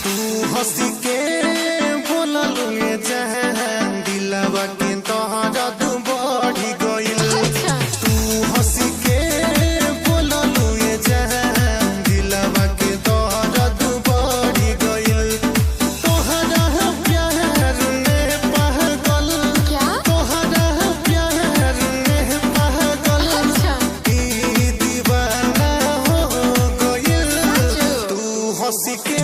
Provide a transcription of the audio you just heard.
हंसी के बोललू ये जहान दिलवा के तोहरा तू बढ़ी गइल। तू हंसी के बोललू ये जहान दिलवा के तोहरा तू बढ़ी गइल। तोहरा प्यार में पागल तोहरा प्यार में पागल ई दीवाना हो गइल। तू हंसी के